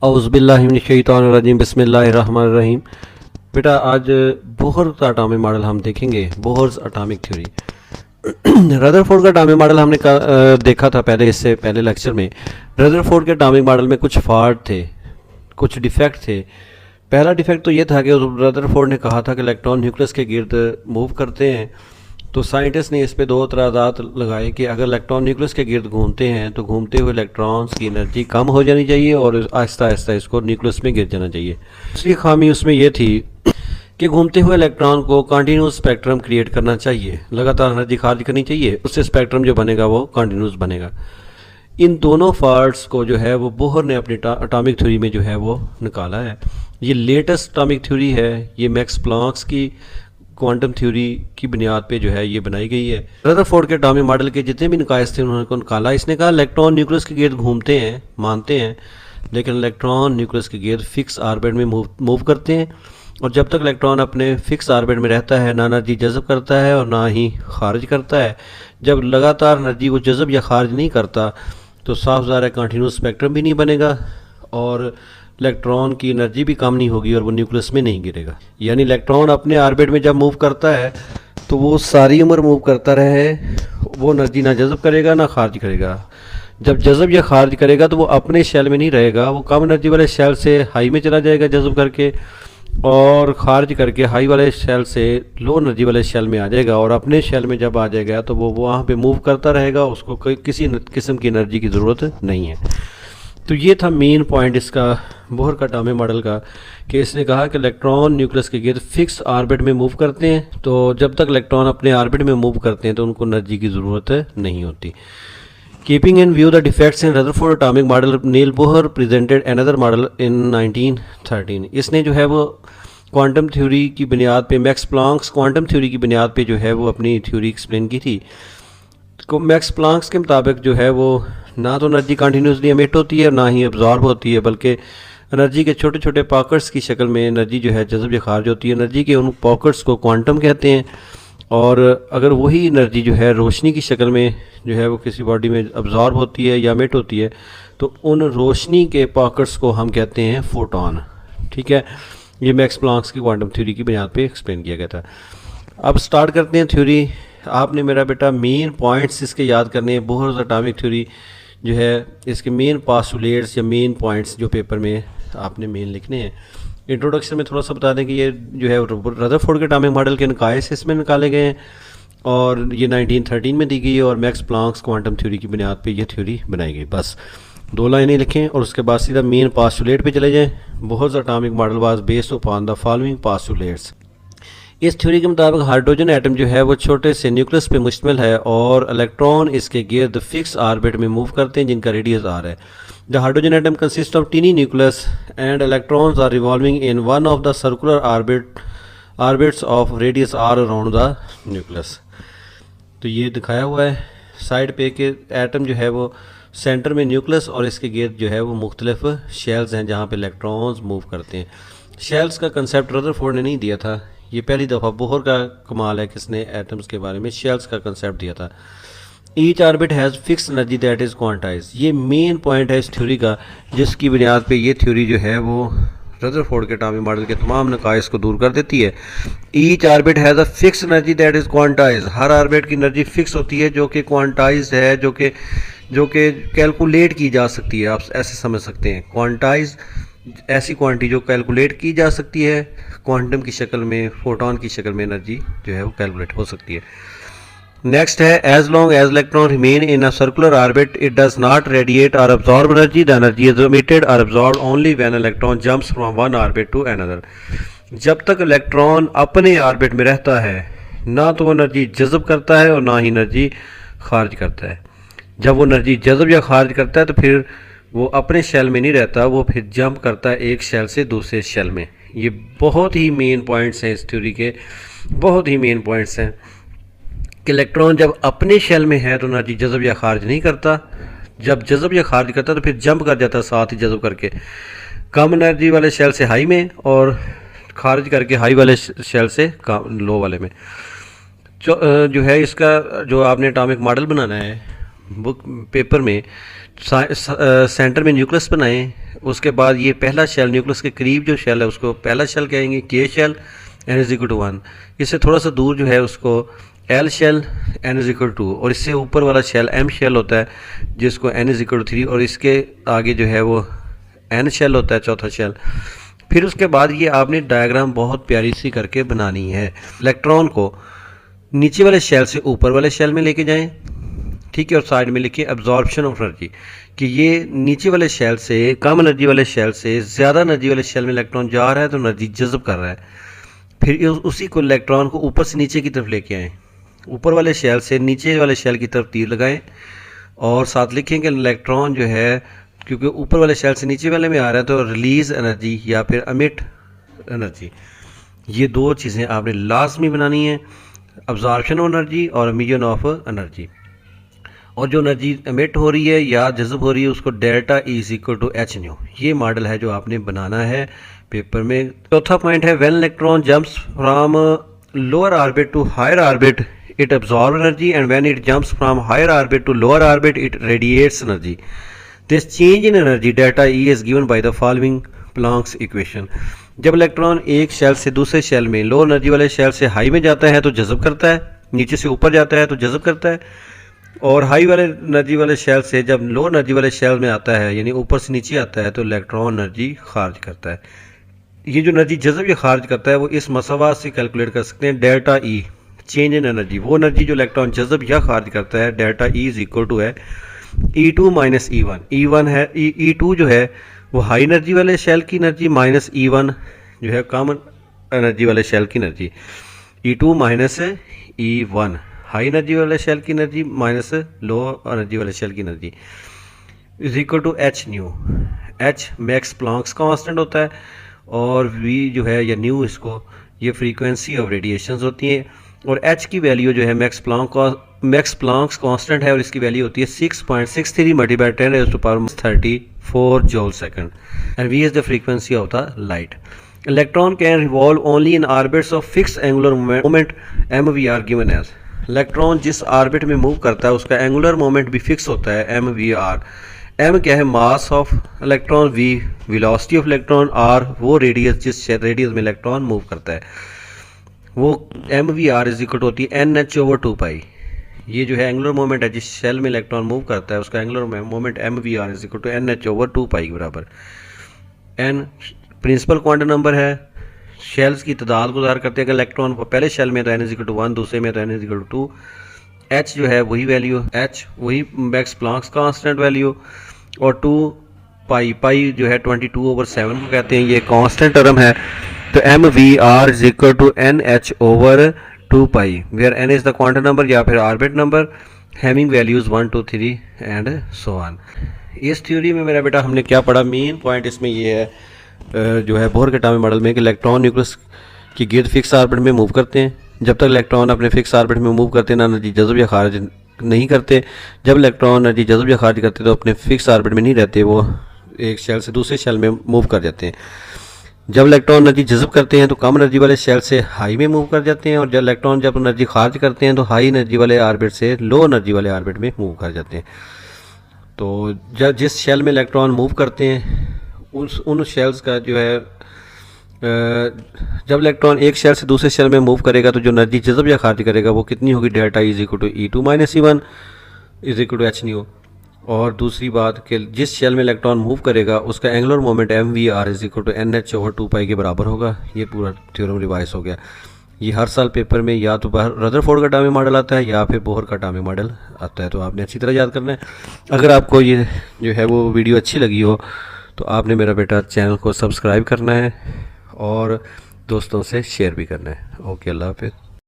औज़ुबिल्लाहिमिनश्शैतानिर्रजीम बिस्मिल्लाहिर्रहमानिर्रहीम। बेटा आज बोहर का एटॉमिक मॉडल हम देखेंगे, बोहर्स एटॉमिक थ्योरी। रदरफोर्ड का एटॉमिक मॉडल हमने देखा था पहले, इससे पहले लेक्चर में। रदरफोर्ड के एटॉमिक मॉडल में कुछ फॉल्ट थे, कुछ डिफेक्ट थे। पहला डिफेक्ट तो ये था कि रदरफोर्ड ने कहा था कि इलेक्ट्रॉन न्यूक्लियस के गिर्द मूव करते हैं, तो साइंटिस्ट ने इस पे दो इतराज़ात लगाए कि अगर इलेक्ट्रॉन न्यूक्लियस के गिर्द घूमते हैं तो घूमते हुए इलेक्ट्रॉन्स की एनर्जी कम हो जानी चाहिए और आहिस्ता आहिस्ता इसको न्यूक्लियस में गिर जाना चाहिए। दूसरी खामी उसमें यह थी कि घूमते हुए इलेक्ट्रॉन को कंटिन्यूस स्पेक्ट्रम क्रिएट करना चाहिए, लगातार एनर्जी खारिज करनी चाहिए, उससे स्पेक्ट्रम जो बनेगा वो कंटिन्यूस बनेगा। इन दोनों फॉल्ट्स को जो है वो बोहर ने अपनी एटॉमिक थ्योरी में जो है वो निकाला है। ये लेटेस्ट एटॉमिक थ्योरी है, ये मैक्स प्लैंक की क्वांटम थ्योरी की बुनियाद पे जो है ये बनाई गई है। रदरफोर्ड के एटॉमिक मॉडल के जितने भी निकायस थे उन्होंने उनको निकाला। इसने कहा इलेक्ट्रॉन न्यूक्लियस के गिर्द घूमते हैं, मानते हैं, लेकिन इलेक्ट्रॉन न्यूक्लियस के गिर्द फिक्स ऑर्बिट में मूव करते हैं, और जब तक इलेक्ट्रॉन अपने फिक्स ऑर्बिट में रहता है ना एनर्जी जज़ब करता है और ना ही खारिज करता है। जब लगातार एनर्जी को जज़ब या खारिज नहीं करता तो साफ ज़ाहिर है कंटिन्यूस स्पेक्ट्रम भी नहीं बनेगा और इलेक्ट्रॉन की एनर्जी भी कम नहीं होगी और वो न्यूक्लियस में नहीं गिरेगा। यानी इलेक्ट्रॉन अपने ऑर्बिट में जब मूव करता है तो वो सारी उम्र मूव करता रहे, वो एनर्जी ना जज़ब करेगा ना खारिज करेगा। जब जज़ब या खारिज करेगा तो वो अपने शेल में नहीं रहेगा, वो कम एनर्जी वाले शेल से हाई में चला जाएगा जज़ब करके, और खारिज करके हाई वाले शेल से लो एनर्जी वाले शेल में आ जाएगा, और अपने शेल में जब आ जाएगा तो वो वहाँ पे मूव करता रहेगा, उसको कोई किसी किस्म की एनर्जी की ज़रूरत नहीं है। तो ये था मेन पॉइंट इसका, बोहर का एटॉमिक मॉडल का, कि इसने कहा कि इलेक्ट्रॉन न्यूक्लियस के गिर्द फिक्स ऑर्बिट में मूव करते हैं, तो जब तक इलेक्ट्रॉन अपने ऑर्बिट में मूव करते हैं तो उनको एनर्जी की ज़रूरत नहीं होती। Keeping in view the defects in Rutherford atomic model, Niels Bohr presented another model in 1913। इसने जो है वो क्वांटम थ्योरी की बुनियाद पे, मैक्स प्लैंक क्वांटम थ्योरी की बुनियाद पे जो है वो अपनी थ्योरी एक्सप्लेन की थी। तो मैक्स प्लैंक के मुताबिक जो है वो ना तो एनर्जी कंटिन्यूसली एमिट होती है ना ही अब्जॉर्ब होती है, बल्कि एनर्जी के छोटे छोटे पॉकेट्स की शक्ल में एनर्जी जो है जज़ब या खारिज होती है। एनर्जी के उन पॉकेट्स को क्वांटम कहते हैं, और अगर वही एनर्जी जो है रोशनी की शक्ल में जो है वो किसी बॉडी में अब्जॉर्ब होती है या एमिट होती है तो उन रोशनी के पॉकेट्स को हम कहते हैं फोटोन। ठीक है, ये मैक्स प्लैंक की क्वांटम थ्योरी की बुनियाद पे एक्सप्लेन किया गया था। अब स्टार्ट करते हैं थ्योरी। आपने मेरा बेटा मेन पॉइंट्स इसके याद करने हैं। बोहर एटॉमिक थ्योरी जो है इसके मेन पास्टुलेट्स या मेन पॉइंट्स जो पेपर में आपने मेन लिखने हैं। इंट्रोडक्शन में थोड़ा सा बता दें कि ये जो है रदरफोर्ड के एटॉमिक मॉडल के निकायस इसमें निकाले गए हैं और ये 1913 में दी गई है, और मैक्स प्लैंक क्वांटम थ्योरी की बुनियाद पे ये थ्योरी बनाई गई। बस दो लाइनें लिखें और उसके बाद सीधा मेन पास्टुलेट पे चले जाएं। Bohr atomic model was based upon the following postulates. इस थ्योरी के मुताबिक हाइड्रोजन एटम जो है वो छोटे से न्यूक्लियस पे मुश्तमिल है और इलेक्ट्रॉन इसके गिर्द फिक्स ऑर्बिट में मूव करते हैं जिनका रेडियस आर है। The hydrogen atom consist of tiny nucleus and electrons are revolving in one of the circular orbits of radius r around the nucleus. तो ये दिखाया हुआ है साइड पे कि एटम जो है वो सेंटर में न्यूक्लियस और इसके गिर्द जो है वो मुख्तलिफ शेल्स हैं जहाँ पे इलेक्ट्रॉन्स मूव करते हैं। शेल्स का कंसेप्ट रदरफोर्ड ने नहीं दिया था, ये पहली दफ़ा बोहर का कमाल है किसने एटम्स के बारे में शेल्स का कंसेप्ट दिया था। Each orbit has fix energy that is quantize. ये मेन पॉइंट है इस थ्योरी का, जिसकी बुनियाद पे ये थ्योरी जो है वो रदरफोर्ड के एटॉमिक मॉडल के तमाम नकाइस को दूर कर देती है। Each orbit has a fix energy that is quantize. Her orbit की एनर्जी फिक्स होती है जो कि क्वांटाइज है, जो कि कैलकुलेट की जा सकती है। आप ऐसे समझ सकते हैं, क्वांटाइज ऐसी क्वांटिटी जो कैलकुलेट की जा सकती है, क्वांटम की शक्ल में, फोटोन की शक्ल में एनर्जी जो है वो कैलकुलेट हो सकती है। नेक्स्ट है as long as electron remain in a circular orbit it does not radiate or absorb energy. The energy is emitted or absorb only when electron jumps from one orbit to another. जब तक electron अपने orbit में रहता है ना तो वो energy जज़ब करता है और ना ही एनर्जी खारिज करता है। जब वो एनर्जी जज़ब या खारिज करता है तो फिर वो अपने शेल में नहीं रहता, वो फिर जंप करता है एक शेल से दूसरे शेल में। ये बहुत ही मेन पॉइंट्स हैं इस थ्योरी के, बहुत ही मेन पॉइंट्स हैं कि इलेक्ट्रॉन जब अपने शेल में है तो एनर्जी जज़ब या खारिज नहीं करता, जब जज़ब या खारिज करता तो फिर जंप कर जाता है साथ ही जज़ब करके कम एनर्जी वाले शेल से हाई में और खारिज करके हाई वाले शेल से लो वाले में। जो है इसका जो आपने एटॉमिक मॉडल बनाना है बुक पेपर में सेंटर में न्यूक्लियस बनाएं। उसके बाद ये पहला शेल, न्यूक्लियस के करीब जो शेल है उसको पहला शेल कहेंगे, K shell, n is equal to 1। इससे थोड़ा सा दूर जो है उसको L shell, n is equal to 2। और इससे ऊपर वाला शेल m शेल होता है जिसको n इज इक्वल टू 3। और इसके आगे जो है वो n शेल होता है, चौथा शेल। फिर उसके बाद ये आपने डायग्राम बहुत प्यारी सी करके बनानी है। इलेक्ट्रॉन को नीचे वाले शेल से ऊपर वाले शेल में लेके जाएं, ठीक है। और साइड में लिखिए एब्जॉर्प्शन ऑफ एनर्जी, कि ये नीचे वाले शेल से, कम एनर्जी वाले शेल से ज़्यादा एनर्जी वाले शेल में इलेक्ट्रॉन जा रहा है तो एनर्जी जज़ब कर रहा है। फिर उसी को इलेक्ट्रॉन को ऊपर से नीचे की तरफ लेके आएँ, ऊपर वाले शेल से नीचे वाले शेल की तरफ तीर लगाएं और साथ लिखें कि इलेक्ट्रॉन जो है, क्योंकि ऊपर वाले शेल से नीचे वाले में आ रहा है तो रिलीज़ एनर्जी या फिर अमिट एनर्जी, ये दो चीज़ें आपने लाजमी बनानी है, अब्जॉर्प्शन ऑफ एनर्जी और एमिशन ऑफ एनर्जी। और जो एनर्जी एमिट हो रही है या जज़ब हो रही है उसको delta E is equal to h nu, ये मॉडल है जो आपने बनाना है पेपर में। चौथा पॉइंट है when electron jumps from lower orbit to higher orbit it absorbs energy, and when it jumps from higher orbit to lower orbit it radiates energy. This change in energy delta E is given by the following Planck's equation. जब electron एक shell से दूसरे shell में, लो energy वाले shell से high में जाता है तो जज़ब करता है, नीचे से ऊपर जाता है तो जज़ब करता है। और हाई वाले एनर्जी वाले शेल से जब लो एनर्जी वाले शेल में आता है, यानी ऊपर से नीचे आता है, तो इलेक्ट्रॉन एनर्जी खारिज करता है। ये जो एनर्जी जज़ब या खारिज करता है वो इस मसावात से कैलकुलेट कर सकते हैं। Delta E change in energy, वो एनर्जी जो इलेक्ट्रॉन जज़ब या खारिज करता है, delta E is equal to है E2 माइनस E1। E1 है, E2 जो है वो हाई एनर्जी वाले शेल की एनर्जी माइनस E1 जो है कम एनर्जी वाले शेल की energy. E2 minus E1 high energy वाले शेल की एनर्जी माइनस लो एनर्जी वाले शेल की energy is equal to h nu. H Max Planck's constant होता है और वी जो है या न्यू, इसको ये फ्रीक्वेंसी ऑफ रेडिएशंस होती हैं। और एच की वैल्यू जो है मैक्स प्लॉन्क्स कांस्टेंट है और इसकी वैल्यू होती है 6.63 multiply 10 raise to power 34 joule second, and v is the frequency of the light. Electron can revolve only in orbits of fix angular moment m v r given as. Electron जिस orbit में move करता है उसका angular moment भी fix होता है, M v are. M क्या है, mass of electron, v velocity of electron, r वो रेडियस जिस रेडियस में इलेक्ट्रॉन मूव करता है, वो m v r is equal होती है एन एच ओवर 2 पाई। ये जो है एंगुलर मोमेंट है जिस शेल में इलेक्ट्रॉन मूव करता है उसका angular moment m v r is equal to n h over 2 pi के बराबर। एन प्रिंसिपल क्वांटम नंबर है, शेल्स की तादाद को ज़ाहिर करते हैं कि इलेक्ट्रॉन को पहले शेल में तो एन इज इक्वल टू 1, दूसरे में तो n is equal to 2। H जो है वही वैल्यू, एच वही मैक्स प्लॉन्क्स कांस्टेंट वैल्यू, और 2 पाई जो है 22/7 को कहते हैं, ये कांस्टेंट टर्म है। तो m v r is equal to n h over 2 pi, where n is the quantum number या फिर orbit number, having values 1 2 3 and so on. इस थ्योरी में मेरा बेटा हमने क्या पढ़ा, मेन पॉइंट इसमें ये है जो है बोहर के एटॉमिक मॉडल में कि इलेक्ट्रॉन न्यूक्लियस की गिर्द फिक्स ऑर्बिट में मूव करते हैं। जब तक इलेक्ट्रॉन अपने फिक्स ऑर्बिट में मूव करते हैं ना एनर्जी जज़ब या खारिज नहीं करते। जब इलेक्ट्रॉन एनर्जी जज़ब या खारिज करते तो अपने फिक्स ऑर्बिट में नहीं रहते, वो एक शेल से दूसरे शेल में मूव कर जाते हैं। जब इलेक्ट्रॉन एनर्जी जज़ब करते हैं तो कम एनर्जी वाले शेल से हाई में मूव कर जाते हैं, और जब इलेक्ट्रॉन जब एनर्जी खारिज करते हैं तो हाई एनर्जी वाले ऑर्बिट से लो एनर्जी वाले ऑर्बिट में मूव कर जाते हैं। तो जब जिस शेल में इलेक्ट्रॉन मूव करते हैं उन शेल्स का जो है, जब इलेक्ट्रॉन एक शेल से दूसरे शेल में मूव करेगा तो जो एनर्जी जज़ब या खारिज करेगा वो कितनी होगी, delta is equal to E2 minus E1 is equal to h nu. और दूसरी बात कि जिस शेल में इलेक्ट्रॉन मूव करेगा उसका angular moment m v r is equal to n h over 2 pi के बराबर होगा। ये पूरा थ्योरम रिवाइज हो गया। ये हर साल पेपर में या तो रदरफोर्ड का एटॉमिक मॉडल आता है या फिर बोहर का एटॉमिक मॉडल आता है, तो आपने अच्छी तरह याद करना है। अगर आपको ये जो है वो वीडियो अच्छी लगी हो तो आपने मेरा बेटा चैनल को सब्सक्राइब करना है और दोस्तों से शेयर भी करना है। ओके, अल्लाह हाफिज़।